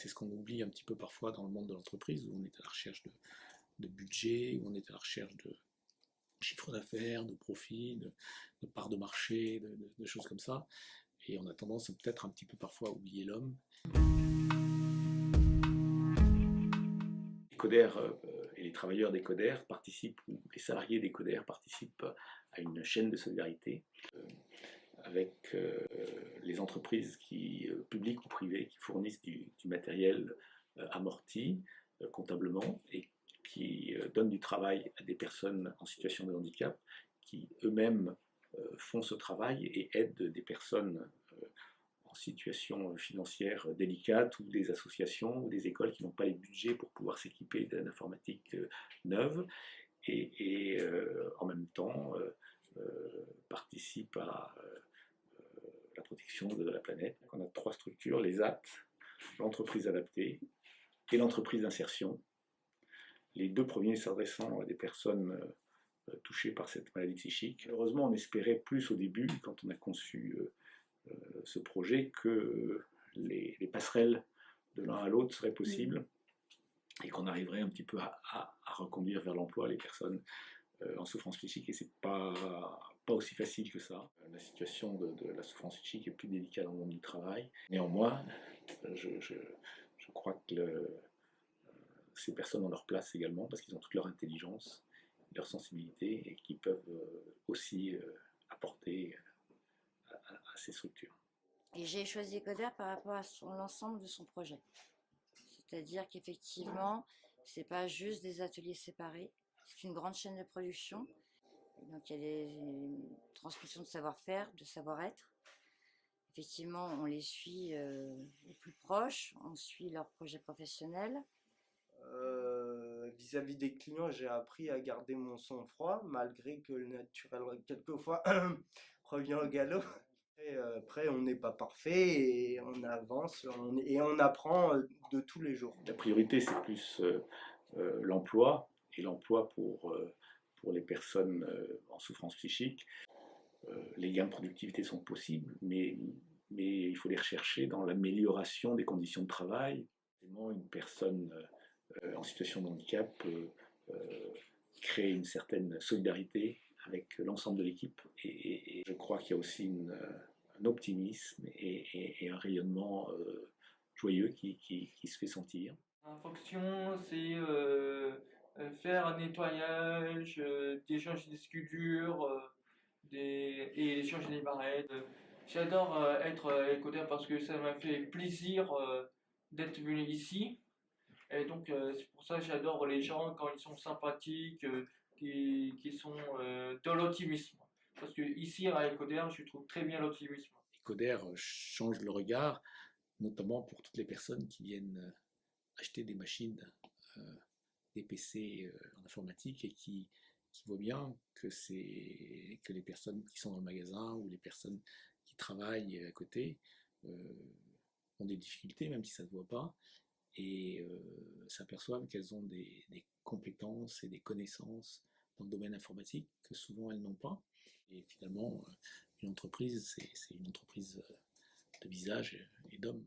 C'est ce qu'on oublie un petit peu parfois dans le monde de l'entreprise, où on est à la recherche de budget, où on est à la recherche de chiffre d'affaires, de profit, de parts de marché, de choses comme ça. Et on a tendance peut-être un petit peu parfois à oublier l'homme. Les coders et les travailleurs des coders participent, ou les salariés des coders participent à une chaîne de solidarité avec les entreprises publiques ou privées qui fournissent du matériel amorti comptablement et qui donnent du travail à des personnes en situation de handicap qui eux-mêmes font ce travail et aident des personnes en situation financière délicate ou des associations ou des écoles qui n'ont pas les budgets pour pouvoir s'équiper d'informatique neuve et en même temps participent à la protection de la planète. On a 3 structures, les AT, l'entreprise adaptée et l'entreprise d'insertion. Les 2 premiers s'adressant à des personnes touchées par cette maladie psychique. Heureusement, on espérait plus au début, quand on a conçu ce projet, que les passerelles de l'un à l'autre seraient possibles et qu'on arriverait un petit peu à reconduire vers l'emploi les personnes en souffrance psychique, et c'est pas aussi facile que ça. La situation de la souffrance psychique est plus délicate dans le monde du travail. Néanmoins, je crois que ces personnes ont leur place également, parce qu'ils ont toute leur intelligence, leur sensibilité, et qui peuvent aussi apporter à ces structures. Et j'ai choisi Coder par rapport à l'ensemble de son projet. C'est-à-dire qu'effectivement, c'est pas juste des ateliers séparés, c'est une grande chaîne de production. Donc il y a des transmissions de savoir-faire, de savoir-être. Effectivement, on les suit au plus proche, on suit leurs projets professionnels. Vis-à-vis des clients, j'ai appris à garder mon sang-froid, malgré que le naturel, quelquefois, revient au galop. Et après, on n'est pas parfait et on avance et on apprend de tous les jours. La priorité, c'est plus l'emploi, et l'emploi pour les personnes en souffrance psychique. Les gains de productivité sont possibles, mais il faut les rechercher dans l'amélioration des conditions de travail. Une personne en situation de handicap peut créer une certaine solidarité avec l'ensemble de l'équipe, et je crois qu'il y a aussi un optimisme et un rayonnement joyeux qui se fait sentir. En fonction, c'est faire un nettoyage, d'échanger des disques durs et échanger des barrettes. J'adore être écodeur parce que ça m'a fait plaisir d'être venu ici. Et donc, c'est pour ça que j'adore les gens quand ils sont sympathiques, qui sont de l'optimisme. Parce que ici, à Ecoder, je trouve très bien l'optimisme. Ecoder change le regard, notamment pour toutes les personnes qui viennent acheter des machines, des PC en informatique, et qui voient bien que les personnes qui sont dans le magasin ou les personnes qui travaillent à côté ont des difficultés, même si ça ne se voit pas, et s'aperçoivent qu'elles ont des compétences et des connaissances dans le domaine informatique que souvent elles n'ont pas. Et finalement, une entreprise, c'est une entreprise de visage et d'hommes.